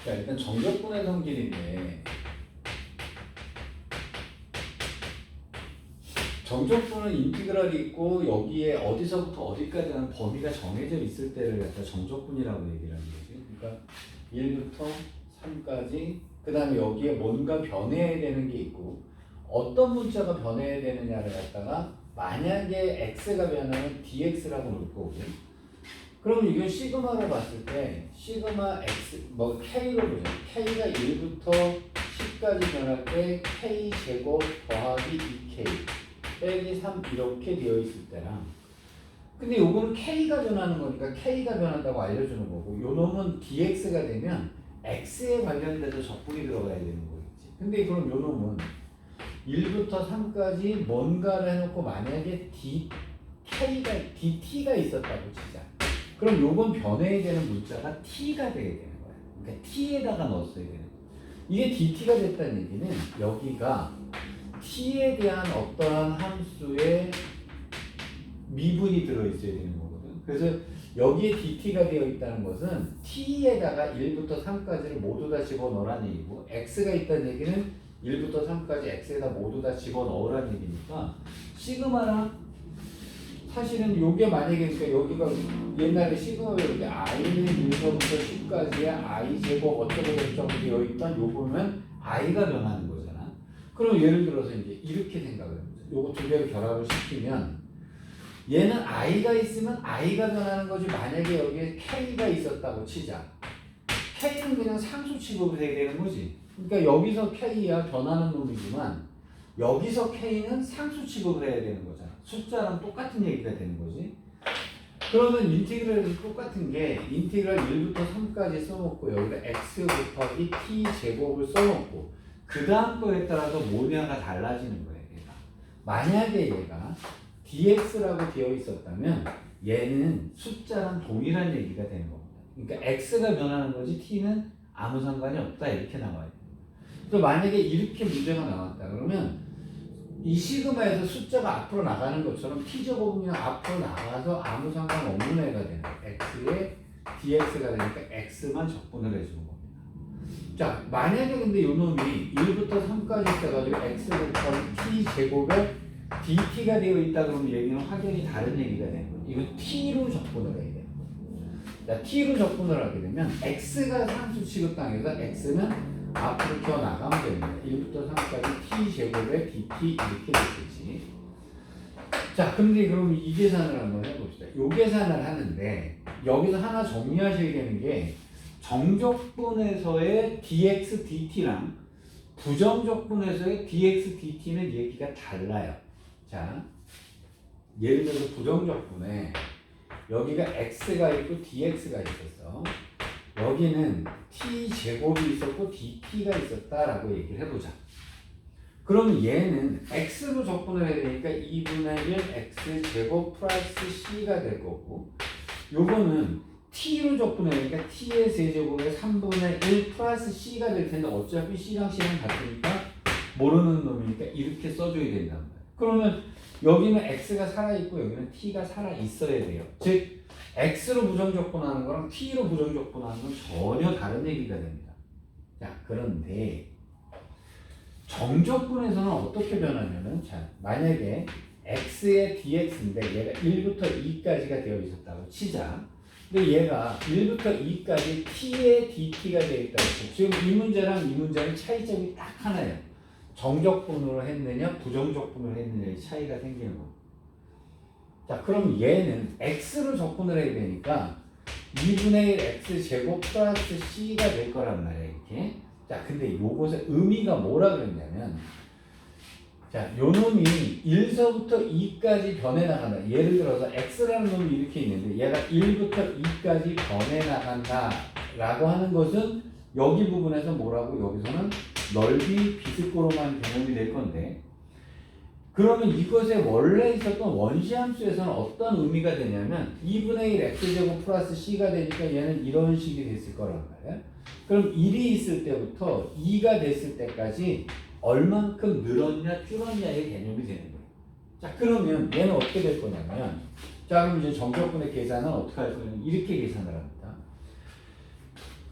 자, 일단 정적분의 성질인데 정적분은 인티그랄이 있고 여기에 어디서부터 어디까지 하는 범위가 정해져 있을 때를 갖다 정적분이라고 얘기를 하는 거지. 그러니까 1부터 3까지 그 다음에 여기에 뭔가 변해야 되는 게 있고 어떤 문자가 변해야 되느냐를 갖다가 만약에 x가 변하면 dx라고 놓을 거고 그러면 이건 시그마를 봤을 때 시그마 x 뭐 k로 보죠. k가 1부터 10까지 변할 때 k 제곱 더하기 2k 빼기 3 이렇게 되어 있을 때랑 근데 요거는 k가 변하는 거니까 k가 변한다고 알려주는 거고 요 놈은 dx가 되면 x에 관련돼서 적분이 들어가야 되는 거겠지. 근데 그럼 요 놈은 1부터 3까지 뭔가를 해놓고 만약에 dt가 있었다고 치자. 그럼 요건 변해야 되는 문자가 t가 돼야 되는 거야. 그러니까 t에다가 넣었어야 되는 거야. 이게 dt가 됐다는 얘기는 여기가 t에 대한 어떠한 함수의 미분이 들어있어야 되는 거거든. 그래서 여기에 dt가 되어 있다는 것은 t에다가 1부터 3까지를 모두 다 집어넣으라는 얘기고 x가 있다는 얘기는 1부터 3까지 x에다 모두 다 집어넣으라는 얘기니까 시그마랑 사실은 요게 만약에 그러니까 여기가 옛날에 시그마가 이렇게 i는 1서부터 10까지의 i 제곱 어쩌고 되어 있던 요 보면 i가 변하는 거잖아. 그럼 예를 들어서 이제 이렇게 생각을 해보자. 요거 두 개를 결합을 시키면 얘는 i가 있으면 i가 변하는 거지. 만약에 여기에 k가 있었다고 치자. k는 그냥 상수 취급이 돼야 되는 거지. 그러니까 여기서 k야 변하는 놈이지만 여기서 k는 상수 취급을 해야 되는 거잖아. 숫자랑 똑같은 얘기가 되는 거지. 그러면 인티그랄이 똑같은 게 인티그랄 1부터 3까지 써놓고 여기다 x 곱하기 t 제곱을 써놓고 그 다음 거에 따라서 뭐냐가 달라지는 거예요. 얘가. 만약에 얘가 dx라고 되어 있었다면 얘는 숫자랑 동일한 얘기가 되는 겁니다. 그러니까 x가 변하는 거지 t는 아무 상관이 없다 이렇게 나와요. 또 만약에 이렇게 문제가 나왔다 그러면 이 시그마에서 숫자가 앞으로 나가는 것처럼 t제곱이랑 앞으로 나가서 아무 상관없는 애가 되는 거예요. x에 dx가 되니까 x만 적분을 해주는 겁니다. 자, 만약에 근데 이 놈이 1부터 3까지 있어가지고 x 곱하기 t 제곱에 dt가 되어 있다 그러면 얘기는 확연히 다른 얘기가 되는 거예요. 이건 t로 적분을 해야 돼요. 자, t로 적분을 하게 되면 x가 상수 취급당해서 x는 앞으로 튀어나가면 됩니다. 1부터 3까지 t 제곱에 dt 이렇게 되겠지. 자, 근데 그럼 이 계산을 한번 해봅시다. 이 계산을 하는데 여기서 하나 정리하셔야 되는 게 정적분에서의 dx dt랑 부정적분에서의 dx dt는 얘기가 달라요. 자, 예를 들어서 부정적분에 여기가 x가 있고 dx가 있었어. 여기는 t제곱이 있었고 dt가 있었다라고 얘기를 해보자. 그럼 얘는 x로 적분을 해야 되니까 2분의 1 x제곱 플러스 c가 될 거고 요거는 t로 적분해야 되니까 t의 세제곱에 3분의 1 플러스 c가 될 텐데 어차피 c랑 c랑 같으니까 모르는 놈이니까 이렇게 써줘야 된단 말이야. 그러면 여기는 x가 살아있고 여기는 t가 살아있어야 돼요. 즉 x로 부정적분하는 거랑 t로 부정적분하는 건 전혀 다른 얘기가 됩니다. 자, 그런데 정적분에서는 어떻게 변하냐면 자, 만약에 x의 dx인데 얘가 1부터 2까지가 되어 있었다고 치자. 근데 얘가 1부터 2까지 t의 dt가 되어 있다고 치자. 지금 이 문제랑 이 문제는 차이점이 딱 하나예요. 정적분으로 했느냐 부정적분으로 했느냐의 차이가 생기는 거예요. 자, 그럼 얘는 x로 적분을 해야 되니까 2분의 1 x제곱 플러스 c가 될 거란 말이야 이렇게. 자, 근데 요것의 의미가 뭐라 그랬냐면 자, 요 놈이 1서부터 2까지 변해나간다. 예를 들어서 x라는 놈이 이렇게 있는데 얘가 1부터 2까지 변해나간다 라고 하는 것은 여기 부분에서 뭐라고 여기서는 넓이 비스코로만 개념이 될 건데 그러면 이것에 원래 있었던 원시함수에서는 어떤 의미가 되냐면 2분의 1 x제곱 플러스 c가 되니까 얘는 이런 식이 됐을 거란 말이야. 그럼 1이 있을 때부터 2가 됐을 때까지 얼만큼 늘었냐 줄었냐의 개념이 되는 거예요. 자, 그러면 얘는 어떻게 될 거냐면 자, 그럼 이제 정적분의 계산은 어떻게 할 거냐면 이렇게 계산을 합니다.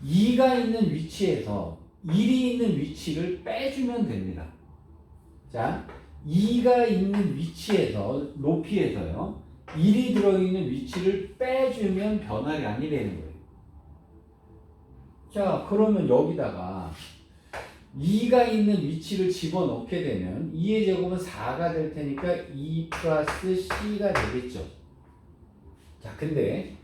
2가 있는 위치에서 1이 있는 위치를 빼주면 됩니다. 자, 2가 있는 위치에서 높이에서요 1이 들어있는 위치를 빼주면 변화량이 되는 거예요. 자, 그러면 여기다가 2가 있는 위치를 집어넣게 되면 2의 제곱은 4가 될 테니까 2 플러스 C가 되겠죠. 자, 근데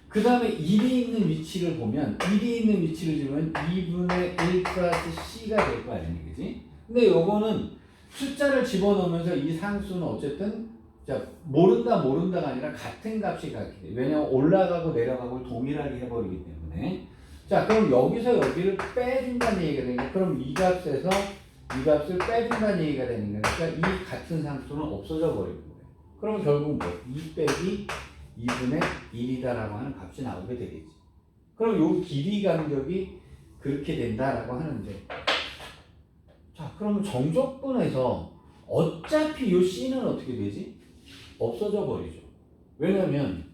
그 다음에 1이 있는 위치를 보면 1이 있는 위치를 주면 2분의 1 플러스 C가 될 거 아니니, 그지? 근데 요거는 숫자를 집어넣으면서 이 상수는 어쨌든 자, 모른다가 아니라 같은 값이 갖게 돼. 왜냐면 올라가고 내려가고 동일하게 해버리기 때문에. 자, 그럼 여기서 여기를 빼준다는 얘기가 되니까 그럼 이 값에서 이 값을 빼준다는 얘기가 되는 거니까 이 같은 상수는 없어져 버리는 거예요. 그럼 결국 뭐? 2 빼기 2분의 1이다라고 하는 값이 나오게 되겠지. 그럼 요 길이 간격이 그렇게 된다라고 하는데 자, 그러면 정적분에서 어차피 요 C는 어떻게 되지? 없어져 버리죠. 왜냐면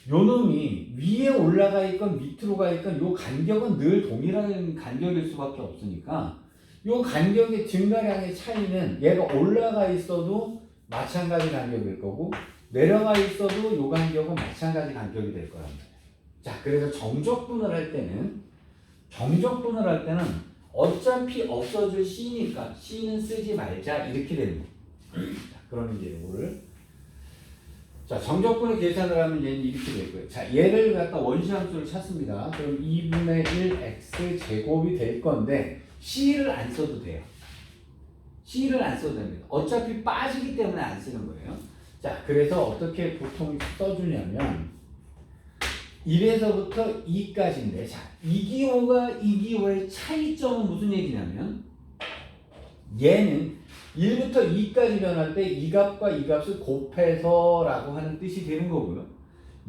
요 놈이 위에 올라가 있건 밑으로 가 있건 요 간격은 늘 동일한 간격일 수밖에 없으니까 요 간격의 증가량의 차이는 얘가 올라가 있어도 마찬가지 간격일 거고 내려가 있어도 요 간격은 마찬가지 간격이 될 거란 말이에요. 자, 그래서 정적분을 할 때는 어차피 없어질 C니까 C는 쓰지 말자 이렇게 되는 거예요. 자, 그럼 이제 이거를 자, 정적분을 계산을 하면 얘는 이렇게 될 거예요. 자, 얘를 갖다 원시함수를 찾습니다. 그럼 2분의 1 x 제곱이 될 건데 C를 안 써도 돼요. C를 안 써도 됩니다. 어차피 빠지기 때문에 안 쓰는 거예요. 자, 그래서 어떻게 보통 써주냐면 1에서부터 2까지인데 자, 이기호가 이기호의 차이점은 무슨 얘기냐면 얘는 1부터 2까지 변할 때 이 값과 이 값을 곱해서 라고 하는 뜻이 되는 거고요.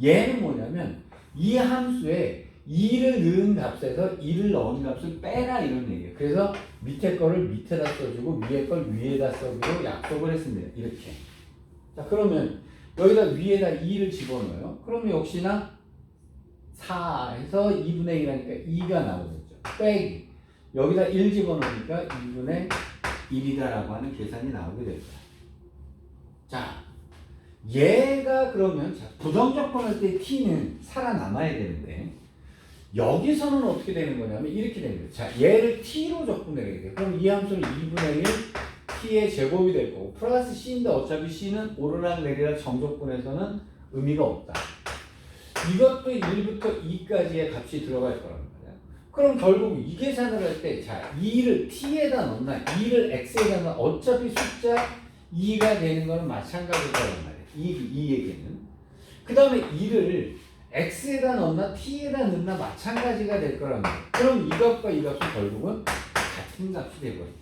얘는 뭐냐면 이 함수에 2를 넣은 값에서 2를 넣은 값을 빼라 이런 얘기예요. 그래서 밑에 거를 밑에다 써주고 위에 걸 위에다 써주고 약속을 했습니다. 이렇게. 자, 그러면 여기다 위에다 2를 집어넣어요. 그러면 역시나 4에서 2분의 1하니까 2가 나오겠죠. 빼기. 여기다 1 집어넣으니까 2분의 1이다라고 하는 계산이 나오게 될 거야. 자, 얘가 그러면 자, 부정적분할 때 t는 살아남아야 되는데 여기서는 어떻게 되는 거냐면 이렇게 되는 거예요. 자, 얘를 t로 적분해야 돼요. 그럼 이 함수는 2분의 1 t의 제곱이 될 거고 플러스 c인데 어차피 c는 오르락 내리락 정적분에서는 의미가 없다. 이것도 1부터 2까지의 값이 들어갈 거란 말이야. 그럼 결국 이 계산을 할 때, 자, 2를 t에다 넣나, 2를 x에다 넣나, 어차피 숫자 2가 되는 거는 마찬가지일 거란 말이야. 이 얘기는. 그 다음에 2를 x에다 넣나, t에다 넣나, 마찬가지가 될 거란 말이야. 그럼 이 값과 이 값은 결국은 같은 값이 되거든요.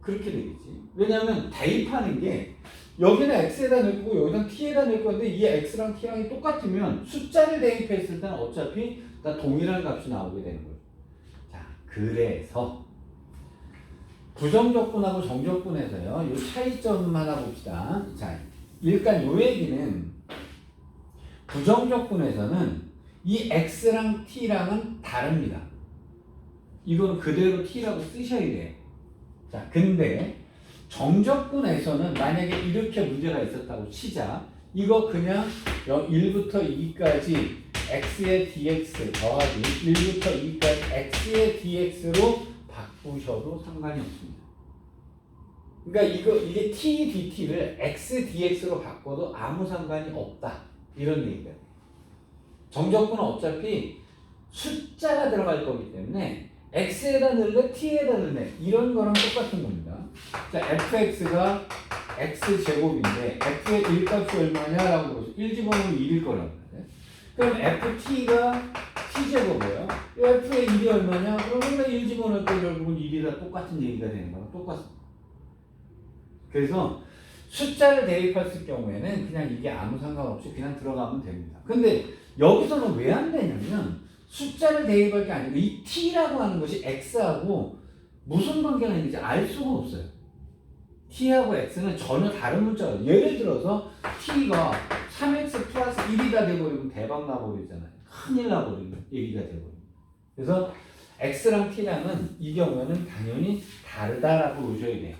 그렇게 되겠지. 왜냐하면 대입하는 게 여기는 x에다 넣고 여기는 t에다 넣을 건데 이 x랑 t랑이 똑같으면 숫자를 대입했을 때는 어차피 다 동일한 값이 나오게 되는 거예요. 자, 그래서 부정적분하고 정적분에서요. 이 차이점 하나 봅시다. 자, 일단 요 얘기는 부정적분에서는 이 x랑 t랑은 다릅니다. 이거는 그대로 t라고 쓰셔야 돼요. 자, 근데 정적분에서는 만약에 이렇게 문제가 있었다고 치자. 이거 그냥 1부터 2까지 x의 dx 더하기 1부터 2까지 x의 dx로 바꾸셔도 상관이 없습니다. 그러니까 이게 t dt를 x dx로 바꿔도 아무 상관이 없다. 이런 얘기가 돼요. 정적분은 어차피 숫자가 들어갈 거기 때문에 x에다 넣을래 t에다 넣을래 이런 거랑 똑같은 겁니다. 자, fx가 x제곱인데 f의 1값이 얼마냐라고 보죠. 1 집어넣으면 1일 거란 말이에요. 그럼 ft가 t제곱이에요. f의 1이 얼마냐? 그러면 1 집어넣을 때 결국은 1이랑 똑같은 얘기가 되는 거랑 똑같습니다. 그래서 숫자를 대입했을 경우에는 그냥 이게 아무 상관없이 그냥 들어가면 됩니다. 근데 여기서는 왜 안 되냐면 숫자를 대입할 게 아니고 이 t라고 하는 것이 x하고 무슨 관계가 있는지 알 수가 없어요. t하고 x는 전혀 다른 문자예요. 예를 들어서 t가 3x 플러스 1이다 돼버리면 대박 나버리잖아요. 큰일 나버리는 얘기가 되거든요. 그래서 x랑 t랑은 이 경우에는 당연히 다르다라고 보셔야 돼요.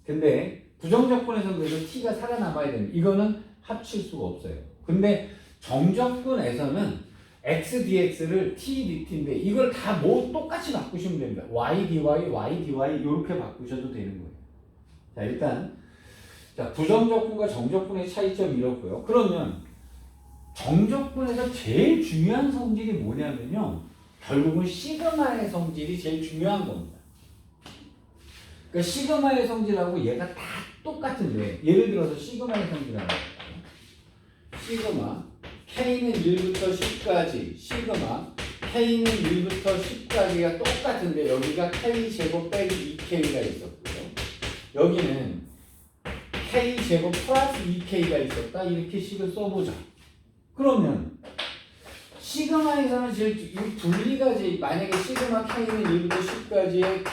근데 부정적분에서는 그래서 t가 살아남아야 됩니다. 이거는 합칠 수가 없어요. 근데 정적분에서는 x dx를 t dt인데 이걸 다 뭐 똑같이 바꾸시면 됩니다. y dy, y dy 이렇게 바꾸셔도 되는 거예요. 자, 일단 자, 부정적분과 정적분의 차이점이 이렇고요. 그러면 정적분에서 제일 중요한 성질이 뭐냐면요. 결국은 시그마의 성질이 제일 중요한 겁니다. 그러니까 시그마의 성질하고 얘가 다 똑같은데 예를 들어서 시그마의 성질하고 시그마 K는 1부터 10까지 시그마 K는 1부터 10까지가 똑같은데 여기가 K제곱 빼기 2K가 있었고요. 여기는 K제곱 플러스 2K가 있었다. 이렇게 식을 써보자. 그러면 시그마에서는 제일 분리가 만약에 시그마 K는 1부터 10까지의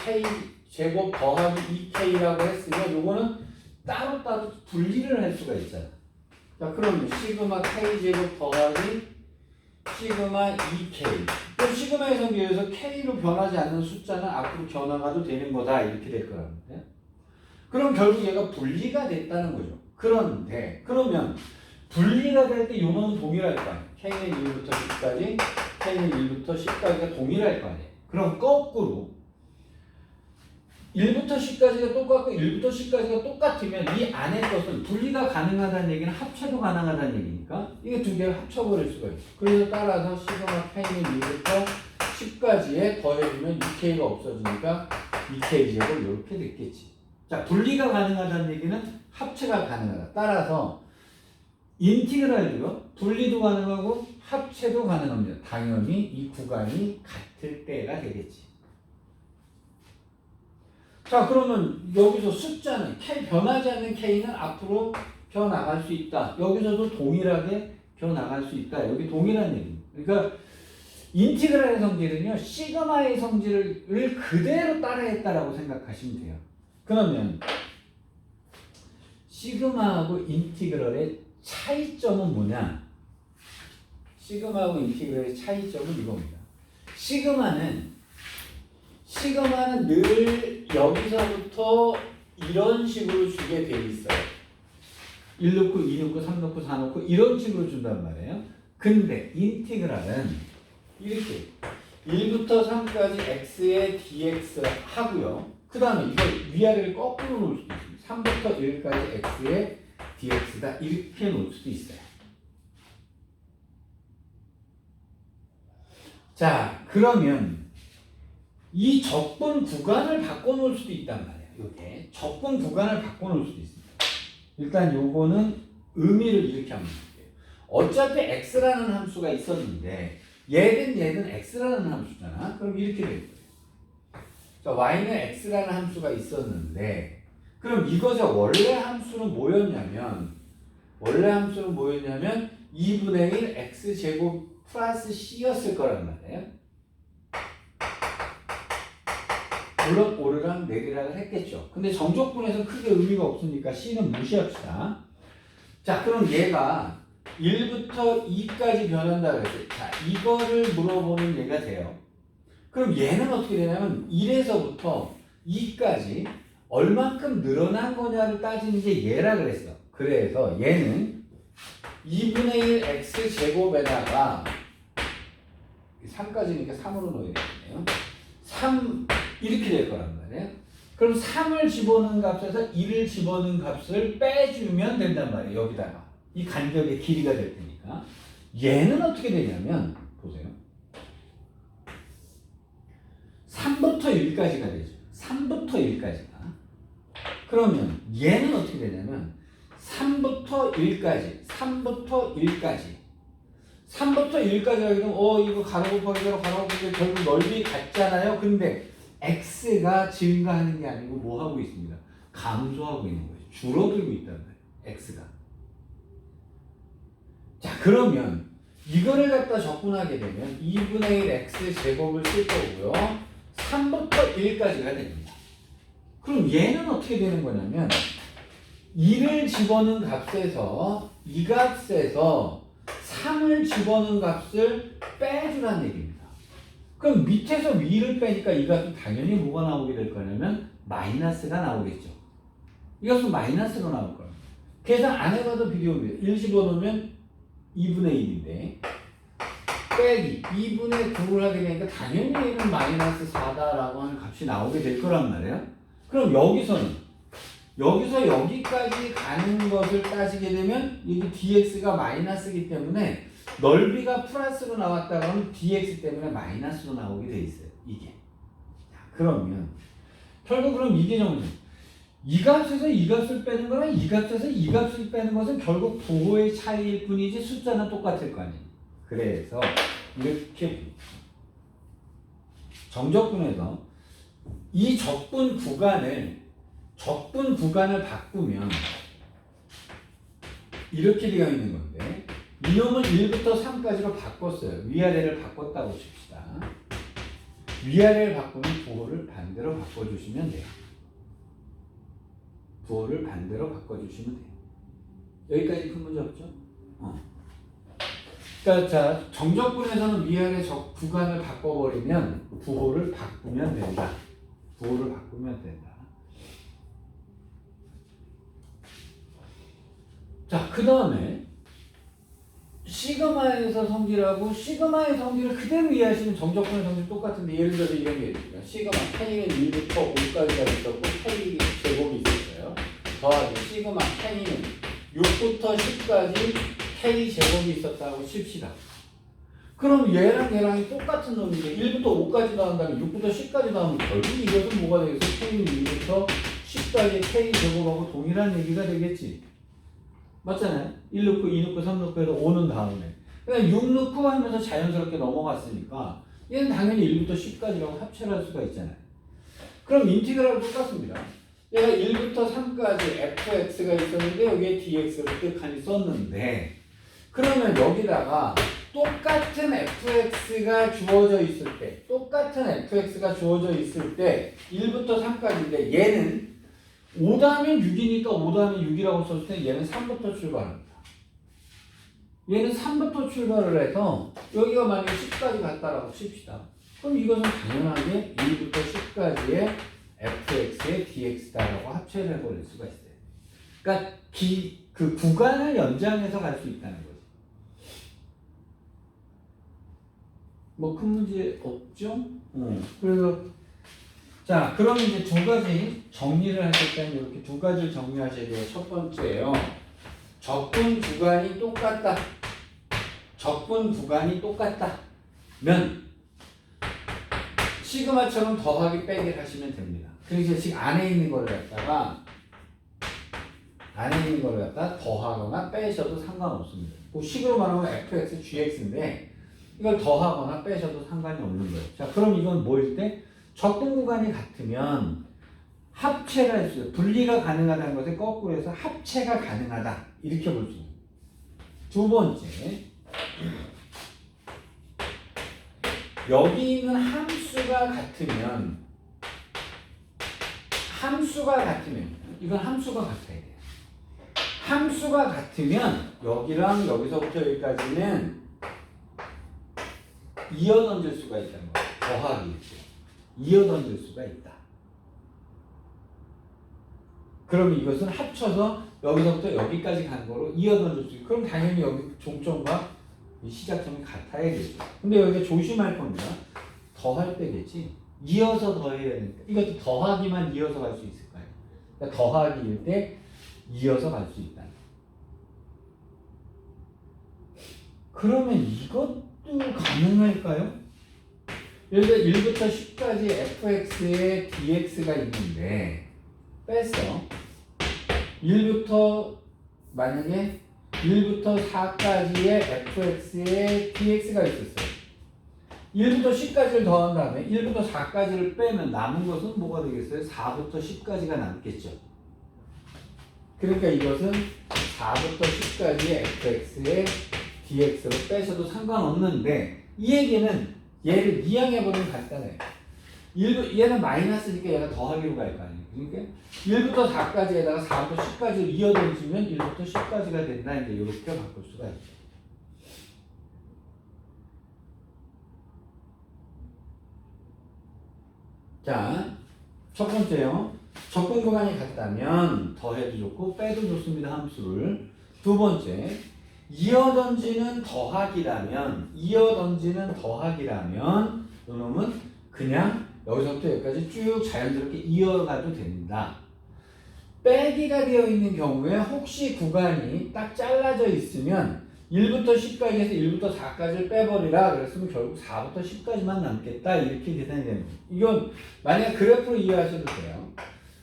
K제곱 더하기 2K라고 했으면 요거는 따로따로 분리를 할 수가 있잖아. 자, 그러면 시그마 K제곱 더하기 시그마 2K. 그럼 시그마의 성질에서 K로 변하지 않는 숫자는 앞으로 변화가도 되는 거다. 이렇게 될 거랍니다. 그럼 결국 얘가 분리가 됐다는 거죠. 그런데 그러면 분리가 될 때 요놈은 동일할 거 아니에요. K는 1부터 10까지, K는 1부터 10까지가 동일할 거 아니에요. 그럼 거꾸로 1부터 10까지가 똑같고 1부터 10까지가 똑같으면 이 안에 것은 분리가 가능하다는 얘기는 합체도 가능하다는 얘기니까 이게 두 개를 합쳐버릴 수가 있어요. 그래서 따라서 시그마 K는 1부터 10까지에 더해주면 2K가 없어지니까 2K 제곱 이렇게 됐겠지. 자, 분리가 가능하다는 얘기는 합체가 가능하다. 따라서 인티그랄도요. 분리도 가능하고 합체도 가능합니다. 당연히 이 구간이 같을 때가 되겠지. 자, 그러면 여기서 숫자는 K 변하지 않는 K는 앞으로 펴나갈 수 있다. 여기서도 동일하게 펴나갈 수 있다. 여기 동일한 얘기입니다. 그러니까 인티그랄의 성질은요. 시그마의 성질을 그대로 따라했다라고 생각하시면 돼요. 그러면 시그마하고 인티그랄의 차이점은 뭐냐? 시그마하고 인티그랄의 차이점은 이겁니다. 시그마는 늘 여기서부터 이런 식으로 주게 돼 있어요. 1 넣고 2 넣고 3 넣고 4 넣고 이런 식으로 준단 말이에요. 근데 인티그랄은 이렇게 1부터 3까지 x의 dx 하고요. 그 다음에 이걸 위아래를 거꾸로 놓을 수도 있습니다. 3부터 1까지 x의 dx다 이렇게 놓을 수도 있어요. 자, 그러면 이 적분 구간을 바꿔놓을 수도 있단 말이에요. 이게 적분 구간을 바꿔놓을 수도 있습니다. 일단 요거는 의미를 이렇게 한번 볼게요. 어차피 x라는 함수가 있었는데 얘는 x라는 함수잖아. 그럼 이렇게 될 거예요. 자, y는 x라는 함수가 있었는데 그럼 이거죠. 원래 함수는 뭐였냐면 2분의 1 x제곱 플러스 c였을 거란 말이에요. 물론 오르락 내리락을 했겠죠. 근데 정적분에서 크게 의미가 없으니까 c는 무시합시다. 자, 그럼 얘가 1부터 2까지 변한다 그랬어요. 자, 이거를 물어보는 얘가 돼요. 그럼 얘는 어떻게 되냐면 1에서부터 2까지 얼만큼 늘어난 거냐를 따지는 게 얘라 그랬어. 그래서 얘는 2분의 1 x제곱에다가 3까지니까 3으로 넣어야 되겠네요. 3 이렇게 될 거란 말이에요. 그럼 3을 집어넣은 값에서 1을 집어넣은 값을 빼주면 된단 말이에요. 여기다가 이 간격의 길이가 될 테니까 얘는 어떻게 되냐면 보세요. 3부터 1까지가 되죠. 3부터 1까지가. 그러면 얘는 어떻게 되냐면 3부터 1까지 3부터 1까지 하게 되면 이거 가로 곱하기로 가로 곱하기 결국 넓이 같잖아요. 근데 x가 증가하는 게 아니고 뭐 하고 있습니다. 감소하고 있는 거예요. 줄어들고 있단 말이에요. x가. 자, 그러면 이거를 갖다 적분하게 되면 2분의 1 x제곱을 쓸 거고요. 3부터 1까지가 됩니다. 그럼 얘는 어떻게 되는 거냐면 2를 집어넣은 값에서 이 값에서 3을 집어넣은 값을 빼주라는 얘기입니다. 그럼 밑에서 위를 빼니까 이 값은 당연히 뭐가 나오게 될 거냐면 마이너스가 나오겠죠. 이것은 마이너스로 나올 거예요. 계산 안 해봐도 비디오입니다. 1 집어넣으면 2분의 1인데 빼기 2분의 9를 하게 되니까 당연히 얘는 마이너스 4다라고 하는 값이 나오게 될 거란 말이에요. 그럼 여기서 여기까지 가는 것을 따지게 되면 여기 dx가 마이너스이기 때문에 넓이가 플러스로 나왔다고 하면 dx 때문에 마이너스로 나오게 돼 있어요. 이게. 자, 그러면 결국 그럼 이게 정도. 이 값에서 이 값을 빼는 거랑 이 값에서 이 값을 빼는 것은 결국 부호의 차이일 뿐이지 숫자는 똑같을 거 아니에요. 그래서 이렇게 정적분에서 이 적분 구간을 바꾸면 이렇게 되어 있는 건데 이놈을 1부터 3까지로 바꿨어요. 위아래를 바꿨다고 칩시다. 위아래를 바꾸면 부호를 반대로 바꿔주시면 돼요. 부호를 반대로 바꿔주시면 돼요. 여기까지 큰 문제 없죠? 그러니까 자, 정적분에서는 위아래 구간을 바꿔버리면 부호를 바꾸면 된다. 부호를 바꾸면 된다. 자, 그 다음에 시그마에서 성질하고 시그마의 성질을 그대로 이해하시면 정적분의 성질 똑같은데 예를 들어서 이런 게 있습니다. 시그마 K는 1부터 5까지가 있었고 K 제곱이 있었어요. 더하기 시그마 K는 6부터 10까지 K 제곱이 있었다고 칩시다. 그럼 얘랑이 똑같은 놈인데 1부터 5까지 나온 다음에 6부터 10까지 나오면 결국 이것은 뭐가 되겠어? K는 1부터 10까지 K 제곱하고 동일한 얘기가 되겠지. 맞잖아요? 1 넣고 2 넣고 3 넣고 해서 5는 다음에 그냥 6 넣고 하면서 자연스럽게 넘어갔으니까 얘는 당연히 1부터 10까지라고 합체를 할 수가 있잖아요. 그럼 인티그랄 똑같습니다. 얘가 1부터 3까지 fx가 있었는데 여기에 dx를 뜻하니 썼는데 그러면 여기다가 똑같은 fx가 주어져 있을 때 1부터 3까지인데 얘는 5 다음에 6이니까 5 다음에 6이라고 썼을 때 얘는 3부터 출발합니다. 얘는 3부터 출발을 해서 여기가 만약에 10까지 갔다라고 칩시다. 그럼 이것은 당연하게 1부터 10까지의 fx의 dx다라고 합체를 해버릴 수가 있어요. 그러니까 그 구간을 연장해서 갈 수 있다는 거죠. 뭐 큰 문제 없죠? 그래서 자, 그럼 이제 두 가지 정리를 하실 때는 이렇게 두 가지를 정리하셔야 돼요. 첫 번째예요. 적분 구간이 똑같다. 면 시그마처럼 더하기 빼기를 하시면 됩니다. 그래서 지금 안에 있는 거를 갖다가 더하거나 빼셔도 상관없습니다. 그 식으로 말하면 fx, gx인데 이걸 더하거나 빼셔도 상관이 없는 거예요. 자, 그럼 이건 뭐일 때? 적분 구간이 같으면 합체가 할 수 있어요. 분리가 가능하다는 것에 거꾸로 해서 합체가 가능하다. 이렇게 볼 수 있어요. 두 번째, 여기 있는 함수가 같으면 이건 함수가 같아야 돼요. 함수가 같으면 여기랑 여기서부터 여기까지는 이어 던질 수가 있다는 거예요. 더하기 이어 던질 수가 있다. 그럼 이것은 합쳐서 여기서부터 여기까지 간 거로 이어 던질 수 있고 그럼 당연히 여기 종점과 이 시작점이 같아야겠죠. 근데 여기가 조심할 겁니다. 더할 때겠지. 이어서 더해야 되니까 이것도 더하기만 이어서 갈 수 있을 거예요. 그러니까 더하기일 때 이어서 갈 수 있다. 그러면 이것도 가능할까요? 예를 들어 1부터 10까지 fx에 dx가 있는데 뺐어. 1부터 만약에 1부터 4까지의 fx에 dx가 있었어요. 1부터 10까지를 더한 다음에 1부터 4까지를 빼면 남은 것은 뭐가 되겠어요? 4부터 10까지가 남겠죠. 그러니까 이것은 4부터 10까지의 fx에 dx로 빼셔도 상관없는데 이 얘기는 얘를 이항해버리면 간단해. 얘는 마이너스니까 얘가 더하기로 갈 거 아니에요. 그러니까 1부터 4까지에다가 4부터 10까지를 이어 던지면 1부터 10까지가 된다. 이제 이렇게 바꿀 수가 있죠. 자, 첫 번째요. 적분 구간이 같다면 더해도 좋고 빼도 좋습니다. 함수를. 두 번째, 이어던지는 더하기라면 이놈은 그냥 여기서부터 여기까지 쭉 자연스럽게 이어가도 된다. 빼기가 되어 있는 경우에 혹시 구간이 딱 잘라져 있으면 1부터 10까지 해서 1부터 4까지를 빼버리라 그랬으면 결국 4부터 10까지만 남겠다 이렇게 계산이 되는 거예요. 이건 만약 그래프로 이해하셔도 돼요.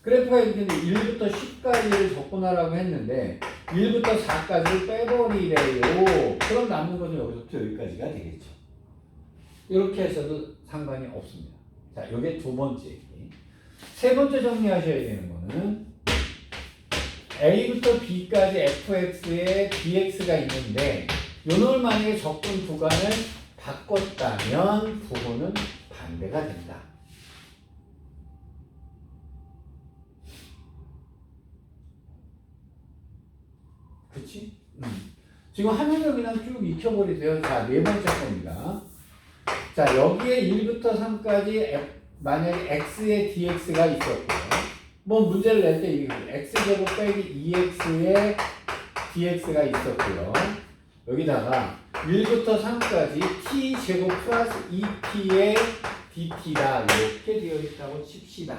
그래프가 이렇게 1부터 10까지를 적분하라고 했는데 1부터 4까지를 빼버리래요. 그럼 남는 것은 여기서부터 여기까지가 되겠죠. 이렇게 하셔도 상관이 없습니다. 자, 이게 두 번째 얘기. 세 번째 정리하셔야 되는 거는 A부터 B까지 fx에 dx가 있는데 요놈을 만약에 적분 구간을 바꿨다면 부호는 반대가 된다. 그치? 지금 화면을 그냥 쭉 익혀버리세요. 자, 네 번째 겁니다. 자, 여기에 1부터 3까지 만약에 x에 dx가 있었고요. 뭐 문제를 낼 때 x제곱 빼기 2x에 dx가 있었고요. 여기다가 1부터 3까지 t제곱 플러스 2t의 dt가 이렇게 되어 있다고 칩시다.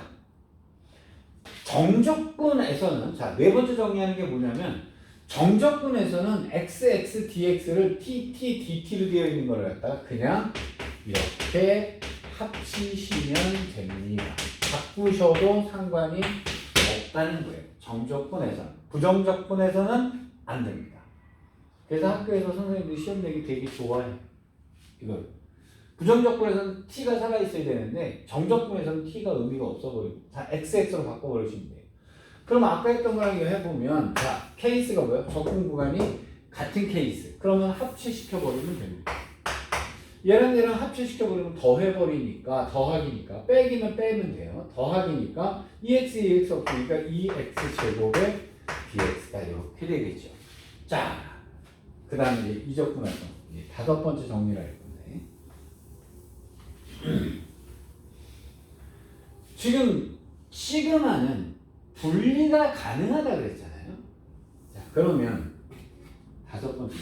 정적분에서는 자, 네 번째 정리하는 게 뭐냐면 정적분에서는 x, dx를 t, dt로 되어 있는 걸 갖다가 그냥 이렇게 합치시면 됩니다. 바꾸셔도 상관이 없다는 거예요. 정적분에서는. 부정적분에서는 안 됩니다. 그래서 학교에서 선생님들이 시험 내기 되게 좋아해요. 이걸. 부정적분에서는 t가 살아있어야 되는데 정적분에서는 t가 의미가 없어버리고 다 xx로 바꿔버리시면 돼요. 그럼 아까 했던 거랑 이거 해보면 자, 케이스가 뭐예요? 적분 구간이 같은 케이스. 그러면 합체시켜버리면 됩니다. 얘랑 합체시켜버리면 더해버리니까 더하기니까 빼기는 빼면 돼요. 더하기니까 2x 없으니까 2x제곱에 dx가 이렇게 되겠죠. 자, 그 다음에 이제 이적분해서 다섯 번째 정리를 할 건데 지금 시그마는 분리가 가능하다 그랬잖아요. 자, 그러면 다섯 번째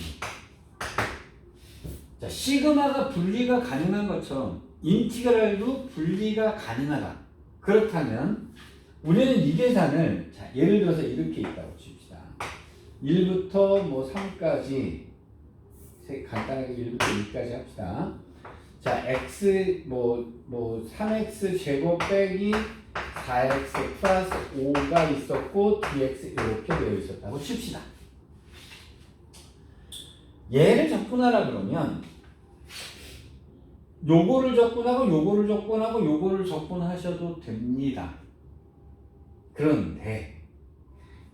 자, 시그마가 분리가 가능한 것처럼 인티그랄도 분리가 가능하다. 그렇다면 우리는 이 계산을 자, 예를 들어서 이렇게 있다고 칩시다. 1부터 뭐 3까지 간단하게 1부터 2까지 합시다. 자, x 뭐 3x 제곱 빼기 4x 플러스 5가 있었고 dx 이렇게 되어 있었다고 칩시다. 얘를 적분하라 그러면 요거를 적분하고 요거를 적분하고 요거를 적분하셔도 됩니다. 그런데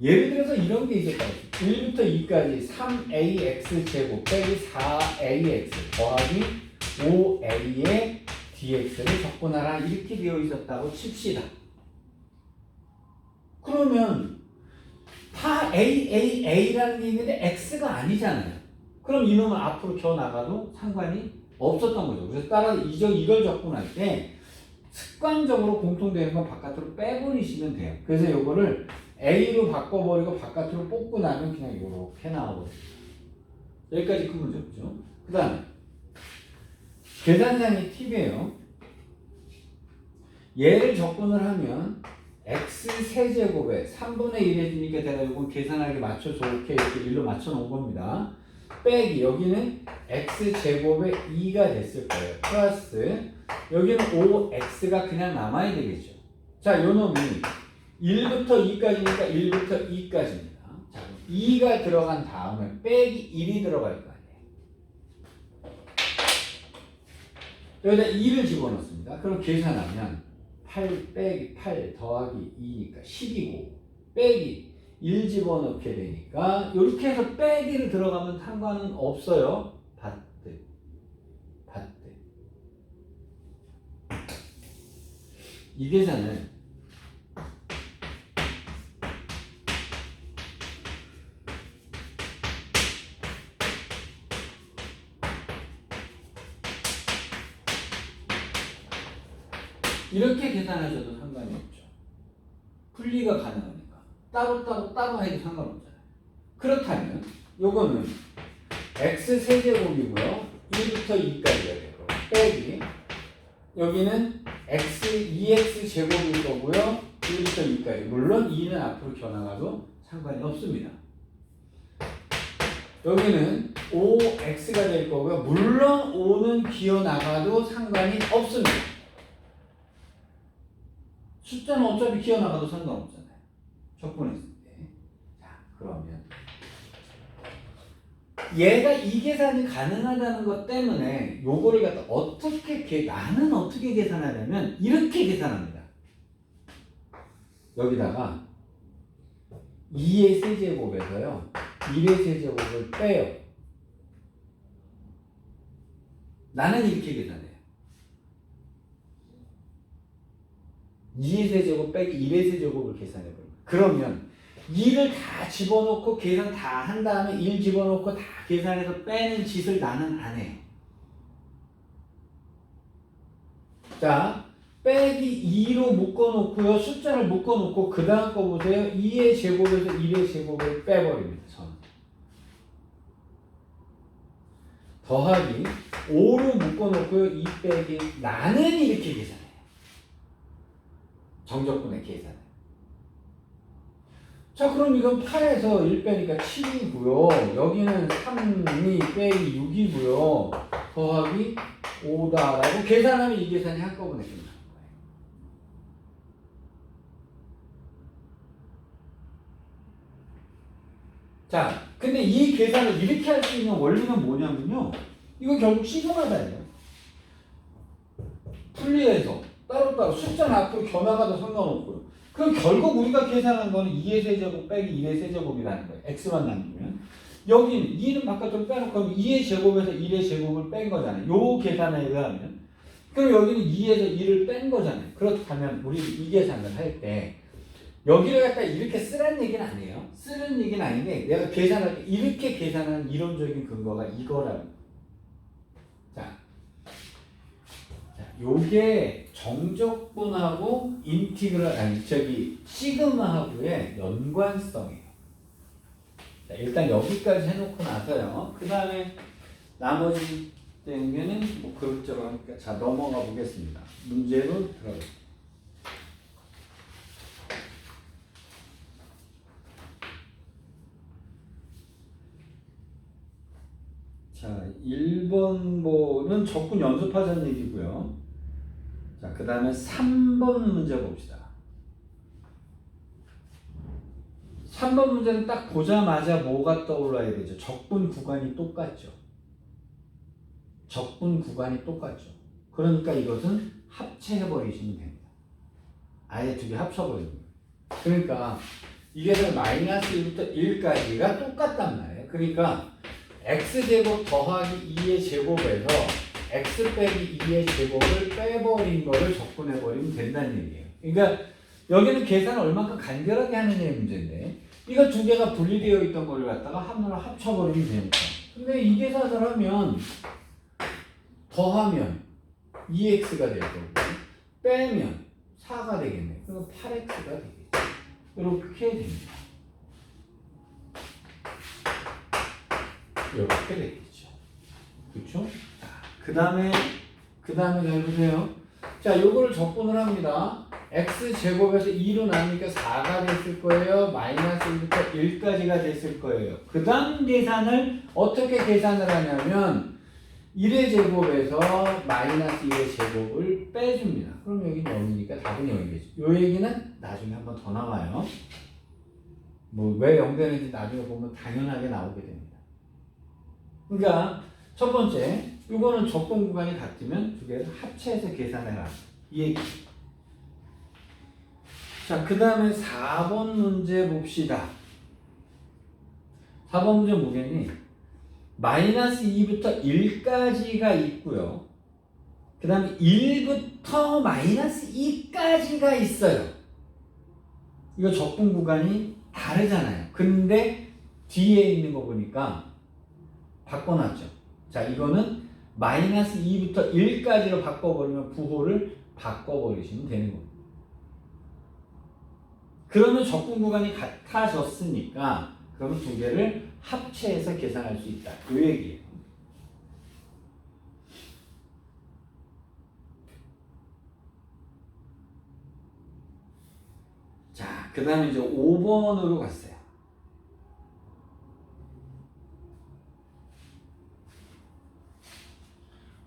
예를 들어서 이런 게 있었다고 1부터 2까지 3ax 제곱 빼기 4ax 더하기 5a의 dx를 적분하라 이렇게 되어 있었다고 칩시다. 그러면 다 a라는 게 있는데 x가 아니잖아요. 그럼 이놈을 앞으로 겨 나가도 상관이 없었던 거죠. 그래서 따라서 이걸 적분할 때 습관적으로 공통되는 건 바깥으로 빼버리시면 돼요. 그래서 이거를 A로 바꿔버리고 바깥으로 뽑고 나면 그냥 이렇게 나와버려요. 여기까지 큰 문제 없죠. 그 다음에 계산상의 팁이에요. 얘를 적분을 하면 x 세제곱에 3분의 1 해주니까 내가 이건 계산하기 맞춰서 이렇게 1로 맞춰 놓은 겁니다. 빼기 여기는 x제곱에 2가 됐을 거예요. 플러스 여기는 5x가 그냥 남아야 되겠죠. 자, 요 놈이 1부터 2까지니까 1부터 2까지입니다. 자, 2가 들어간 다음에 빼기 1이 들어갈 거 아니에요. 여기다 2를 집어넣습니다. 그럼 계산하면 8 빼기 8 더하기 2니까 10이고 빼기 1 집어넣게 되니까 이렇게 해서 빼기를 들어가면 상관은 없어요. 받대. 이 계산을 이렇게 계산하셔도 상관이 없죠. 분리가 가능하니까. 따로 해도 상관없잖아요. 그렇다면 요거는 x 세제곱이고요. 1부터 2까지가 될 거고 빼기 여기는 x 2x 제곱일 거고요. 1부터 2까지. 물론 2는 앞으로 겨나가도 상관이 없습니다. 여기는 5x가 될 거고요. 물론 5는 기어나가도 상관이 없습니다. 숫자는 어차피 기어나가도 상관없잖아요. 적분했을 때. 자, 그러면 얘가 이 계산이 가능하다는 것 때문에 요거를 갖다 나는 어떻게 계산하냐면 이렇게 계산합니다. 여기다가 2의 세제곱에서요 1의 세제곱을 빼요. 나는 이렇게 계산해요. 2의 세제곱 빼기 1의 세제곱을 계산해버려요. 그러면 2를 다 집어넣고 계산 다 한 다음에 1 집어넣고 다 계산해서 빼는 짓을 나는 안 해요. 자, 빼기 2로 묶어놓고요. 숫자를 묶어놓고 그 다음 거 보세요. 2의 제곱에서 1의 제곱을 빼버립니다. 더하기 5로 묶어놓고요. 2 빼기 나는 이렇게 계산해요. 정적분의 계산. 자, 그럼 이건 8에서 1 빼니까 7이고요. 여기는 3이 빼기 6이고요. 더하기 5다라고 계산하면 이 계산이 한꺼번에 끝나는 거예요. 자, 근데 이 계산을 이렇게 할 수 있는 원리는 뭐냐면요. 이거 결국 시그마다예요. 분리해서 따로따로 숫자는 앞으로 겨나가도 상관없고요. 그럼 결국 우리가 계산한 거는 2의 세제곱 빼기 1의 세제곱이라는 거예요. x만 남기면. 여기는 2는 바깥으로 빼놓고 2의 제곱에서 1의 제곱을 뺀 거잖아요. 요 계산에 의하면. 그럼 여기는 2에서 1을 뺀 거잖아요. 그렇다면 우리 이 계산을 할 때 여기를 갖다 이렇게 쓰라는 얘기는 아니에요. 쓰는 얘기는 아닌데 내가 계산할 때 이렇게 계산하는 이론적인 근거가 이거라고. 자, 요게 정적분하고 시그마하고의 연관성이에요. 자, 일단 여기까지 해놓고 나서요. 그 다음에 나머지 때문에는 뭐 그것저것 하니까 자 넘어가 보겠습니다. 문제로 들어가겠습니다. 자, 1번보는 적분 연습하자는 얘기고요. 자, 그 다음에 3번 문제 봅시다. 3번 문제는 딱 보자마자 뭐가 떠올라야 되죠? 적분 구간이 똑같죠. 적분 구간이 똑같죠. 그러니까 이것은 합체해버리시면 됩니다. 아예 두 개 합쳐버리는 거예요. 그러니까 이게 마이너스 1부터 1까지가 똑같단 말이에요. 그러니까 x제곱 더하기 2의 제곱에서 x 빼기 2의 제곱을 빼버린 거를 적분해버리면 된다는 얘기예요. 그러니까 여기는 계산을 얼마큼 간결하게 하느냐의 문제인데 이거 두 개가 분리되어 있던 거를 갖다가 한으로 합쳐버리면 되니까. 근데 이 계산을 하면 더하면 2x가 될 거고 빼면 4가 되겠네. 그럼 8x가 되겠죠. 이렇게 됩니다. 이렇게 되겠죠. 그렇죠? 자, 그 다음에 잘 보세요. 자, 요거를 적분을 합니다. x제곱에서 2로 나누니까 4가 됐을 거예요. 마이너스 1부터 1까지가 됐을 거예요. 그 다음 계산을 어떻게 계산을 하냐면 1의 제곱에서 마이너스 2의 제곱을 빼줍니다. 그럼 여기는 0이니까 답은 0이겠죠. 요 얘기는 나중에 한번 더 나와요. 뭐 왜 0 되는지 나중에 보면 당연하게 나오게 됩니다. 그러니까 첫 번째, 이거는 적분 구간이 같으면 두 개를 합체해서 계산해라. 이 얘기. 자, 그 다음에 4번 문제 봅시다. 4번 문제 뭐겠니? 마이너스 2부터 1까지가 있고요. 그 다음에 1부터 마이너스 2까지가 있어요. 이거 적분 구간이 다르잖아요. 근데 뒤에 있는 거 보니까 바꿔놨죠. 자, 이거는 마이너스 2부터 1까지로 바꿔버리면 부호를 바꿔버리시면 되는 겁니다. 그러면 적분 구간이 같아졌으니까 그러면 두 개를 합체해서 계산할 수 있다. 그 얘기예요. 자, 그 다음에 이제 5번으로 갔어요.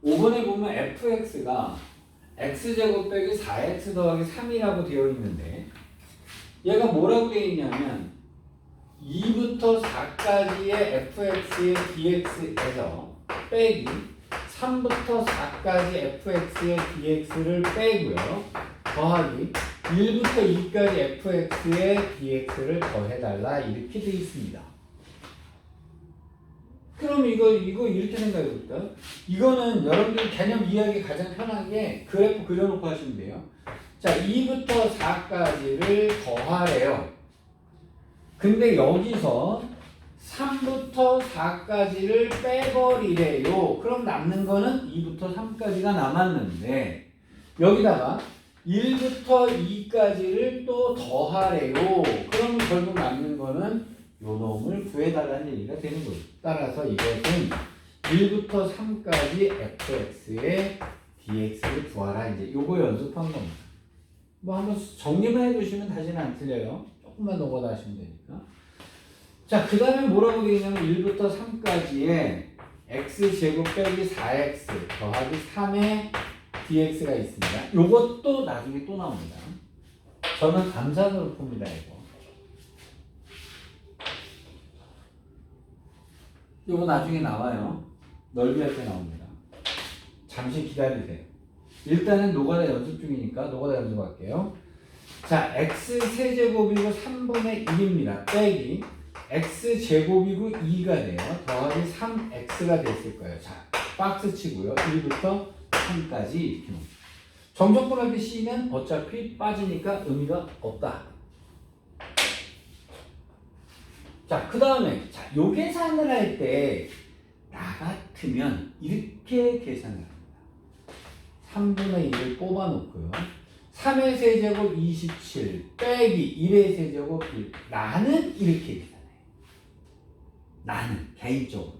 5번에 보면 fx가 x제곱 빼기 4x 더하기 3이라고 되어 있는데 얘가 뭐라고 되어 있냐면 2부터 4까지의 fx의 dx에서 빼기 3부터 4까지 fx의 dx를 빼고요. 더하기 1부터 2까지 fx의 dx를 더해달라 이렇게 되어 있습니다. 그럼 이거 이렇게 생각해 볼까요? 이거는 여러분들 개념 이해하기 가장 편하게 그래프 그려놓고 하시면 돼요. 자, 2부터 4까지를 더하래요. 근데 여기서 3부터 4까지를 빼버리래요. 그럼 남는 거는 2부터 3까지가 남았는데 여기다가 1부터 2까지를 또 더하래요. 그럼 결국 남는 거는 요 놈을 구해달라는 얘기가 되는 거예요. 따라서 이것은 1부터 3까지 fx의 dx를 구하라. 이제 요거 연습한 겁니다. 뭐 한번 정리만 해두시면 다시는 안 틀려요. 조금만 넘어다 하시면 되니까. 자, 그 다음에 뭐라고 되냐면 1부터 3까지의 x제곱 빼기 4x 더하기 3의 dx가 있습니다. 요것도 나중에 또 나옵니다. 저는 암산으로 풉니다. 요거 나중에 나와요. 넓이할 때 나옵니다. 잠시 기다리세요. 일단은 노가다 연습 중이니까 노가다 연습할게요. 자, x 세제곱이고 3분의 1입니다. 빼기 x제곱이고 2가 돼요. 더하기 3x가 됐을 거예요. 자, 박스 치고요. 1부터 3까지 이렇게 놓습니다. 정적분할 때 c는 어차피 빠지니까 의미가 없다. 자, 그 다음에 자, 요 계산을 할 때 나 같으면 이렇게 계산을 합니다. 3분의 1을 뽑아놓고요. 3의 세제곱 27 빼기 1의 세제곱 1. 나는 이렇게 계산해요. 나는 개인적으로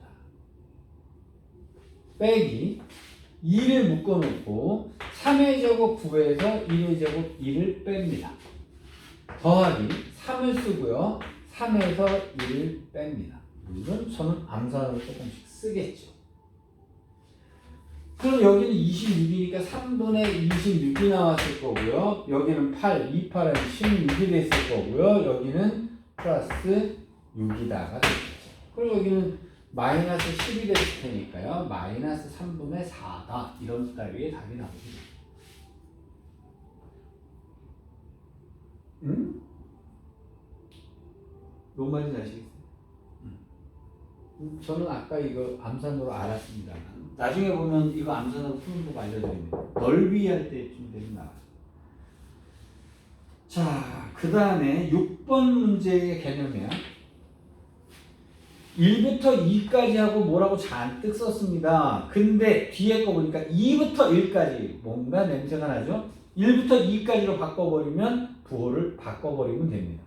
빼기 2를 묶어놓고 3의 제곱 9에서 1의 제곱 2를 뺍니다. 더하기 3을 쓰고요. 3에서 1을 뺍니다. 물론 저는 암산으로 조금씩 쓰겠죠. 그럼 여기는 26이니까 3분의 26이 나왔을 거고요. 여기는 8, 2, 8은 16이 됐을 거고요. 여기는 플러스 6이다가 되겠죠. 그리고 여기는 마이너스 10이 됐을 테니까요. 마이너스 3분의 4다. 이런 따위의 답이 나오겠죠. 응? 뭔 말인지 아시겠어요? 저는 아까 이거 암산으로 알았습니다. 나중에 보면 이거 암산으로 푸는 법 알려드립니다. 넓이 할 때쯤 되면 나와요. 자, 그 다음에 6번 문제의 개념이야. 1부터 2까지 하고 뭐라고 잔뜩 썼습니다. 근데 뒤에 거 보니까 2부터 1까지 뭔가 냄새가 나죠? 1부터 2까지로 바꿔버리면 부호를 바꿔버리면 됩니다.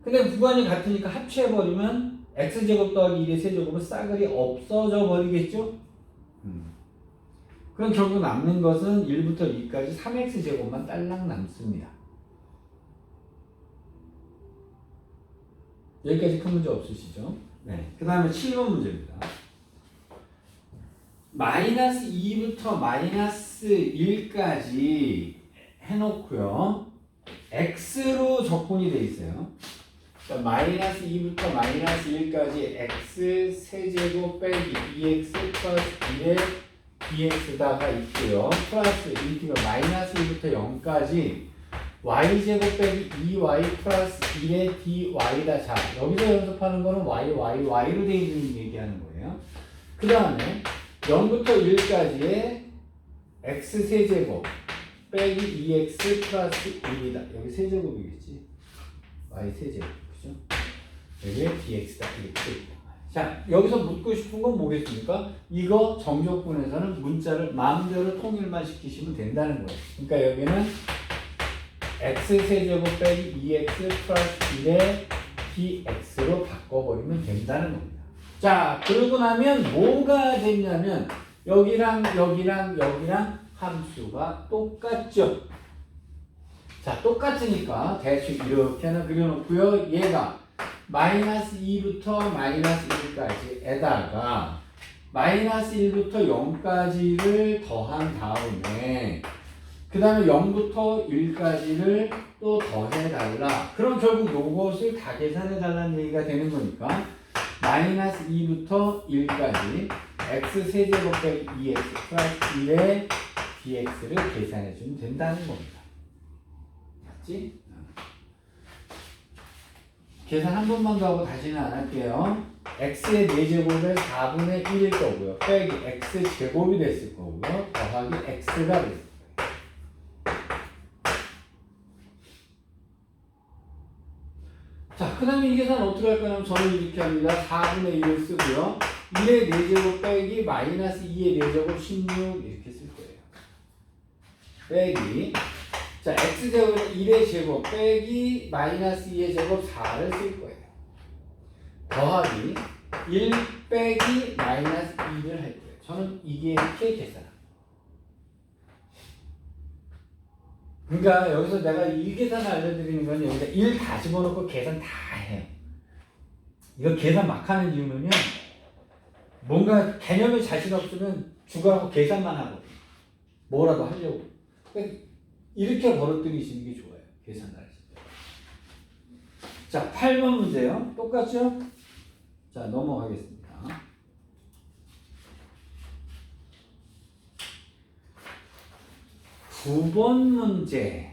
근데 구간이 같으니까 합체해버리면 x제곱 더하기 1의 세제곱은 싸그리 없어져 버리겠죠? 그럼 결국 남는 것은 1부터 2까지 3x제곱만 딸랑 남습니다. 여기까지 큰 문제 없으시죠? 네. 그 다음에 7번 문제입니다. 마이너스 2부터 마이너스 1까지 해놓고요. x로 적분이 되어 있어요. 그러니까 마이너스 2부터 마이너스 1까지 x 세제곱 빼기 2x 플러스 1의 dx다가 있고요. 플러스 이렇게 마이너스 1부터 0까지 y제곱 빼기 2y 플러스 1의 dy다. 자, 여기서 연습하는 거는 y로 되어 있는 얘기하는 거예요. 그 다음에 0부터 1까지의 x 세제곱 빼기 2x 플러스 1이다. 여기 세제곱이겠지. y 세제곱. 그죠? 여기에 dx다. 이렇게 자, 여기서 묻고 싶은 건 뭐겠습니까? 이거 정적분에서는 문자를 마음대로 통일만 시키시면 된다는 거예요. 그러니까 여기는 x세제곱 빼기 2x 플러스 1의 dx로 바꿔버리면 된다는 겁니다. 자, 그러고 나면 뭐가 됐냐면 여기랑 함수가 똑같죠. 자, 똑같으니까 대충 이렇게 하나 그려놓고요. 얘가 마이너스 2부터 마이너스 1까지에다가 마이너스 1부터 0까지를 더한 다음에 그 다음에 0부터 1까지를 또 더해달라. 그럼 결국 요것을 다 계산해달라는 얘기가 되는 거니까 마이너스 2부터 1까지 x세제곱 빼기 2x 플러스 1의 dx를 계산해주면 된다는 겁니다. 맞지? 계산 한 번만 더 하고 다시는 안 할게요. x의 4제곱은 4분의 1일 거고요. 빼기 x제곱이 됐을 거고요. 더하기 x가 됐을 거예요. 자, 그 다음에 이 계산 어떻게 할 거냐면 저는 이렇게 합니다. 4분의 1을 쓰고요. 1의 4제곱 빼기 마이너스 2의 4제곱 16 이렇게 쓸 거예요. 빼기 자, x제곱은 1의 제곱 빼기 마이너스 2의 제곱 4를 쓸 거예요. 더하기 1 빼기 마이너스 2를 할 거예요. 저는 이게 이렇게 계산합니다. 그러니까 여기서 내가 이 계산을 알려드리는 건 여기다 1 다 집어넣고 계산 다 해요. 이거 계산 막 하는 이유는요. 뭔가 개념에 자신 없으면 죽어라고 계산만 하고 뭐라도 하려고. 그러니까 이렇게 벌어들이시는 게 좋아요. 계산을 하실 때. 자, 8번 문제요. 똑같죠? 자, 넘어가겠습니다. 9번 문제부터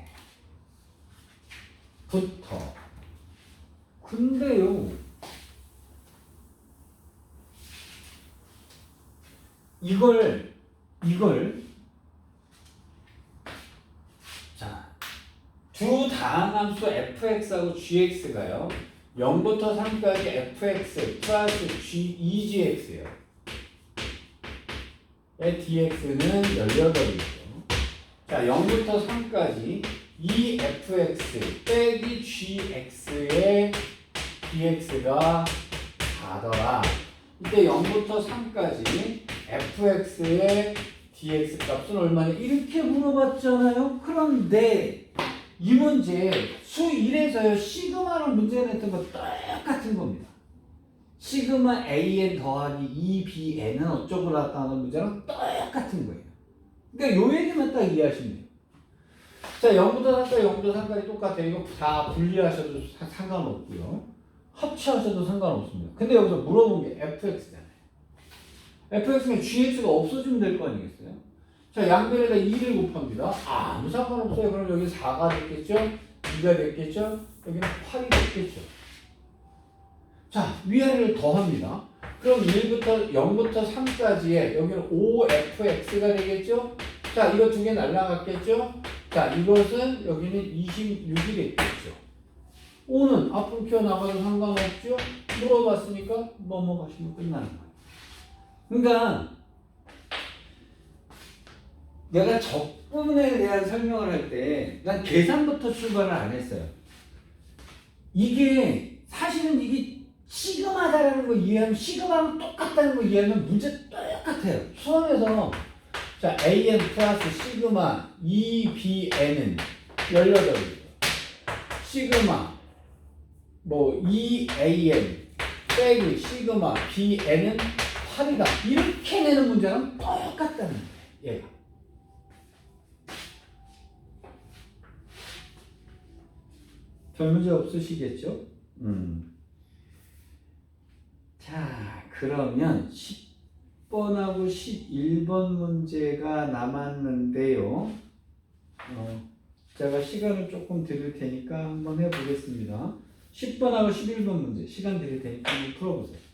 근데요. 이걸 자, 두 다항함수 fx하고 gx가요. 0부터 3까지 fx 플러스 g2gx예요. dx는 18이죠. 자, 0부터 3까지 2fx 빼기 gx의 dx가 4더라. 이때 0부터 3까지 fx의 dx 값은 얼마냐? 이렇게 물어봤잖아요. 그런데 이 문제 수 1에서요. 시그마로 문제 냈던 거 똑같은 겁니다. 시그마 an 더하기 2bn은 어쩌고 나타나는 문제랑 똑같은 거예요. 그러니까 요 얘기만 딱 이해하시면 돼요. 자, 0부터 3까지 0부터 3까지 똑같아요. 이거 다 분리하셔도 상관없고요. 합치하셔도 상관없습니다. 근데 여기서 물어본 게 fx잖아요. fx는 gx가 없어지면 될 거 아니겠어요? 자, 양변에다 2를 곱합니다. 아무 상관없어요. 그럼 여기 4가 됐겠죠? 2가 됐겠죠? 여기는 8이 됐겠죠? 자, 위아래를 더합니다. 그럼 0부터 3까지에 여기는 5fx가 되겠죠? 자, 이거 두 개 날라갔겠죠? 자, 이것은 여기는 26이 됐겠죠? 5는 앞으로 튀어나가도 상관없죠? 물어봤으니까 넘어가시면 끝나는 거예요. 그러니까 내가 적분에 대한 설명을 할 때 난 계산부터 출발을 안 했어요. 이게 사실은 이게 시그마다라는 거 이해하면 시그마랑 똑같다는 거 이해하면 문제 똑같아요. 수험에서 자, an 플러스 시그마 2bn은 18이죠. 시그마 뭐 2an 빼기 시그마 bn은 8이다. 이렇게 내는 문제랑 똑같다는 거예요. 얘가. 별 문제 없으시겠죠? 자, 그러면 10번하고 11번 문제가 남았는데요. 제가 시간을 조금 드릴 테니까 한번 해보겠습니다. 10번하고 11번 문제 시간 드릴 테니까 한번 풀어보세요.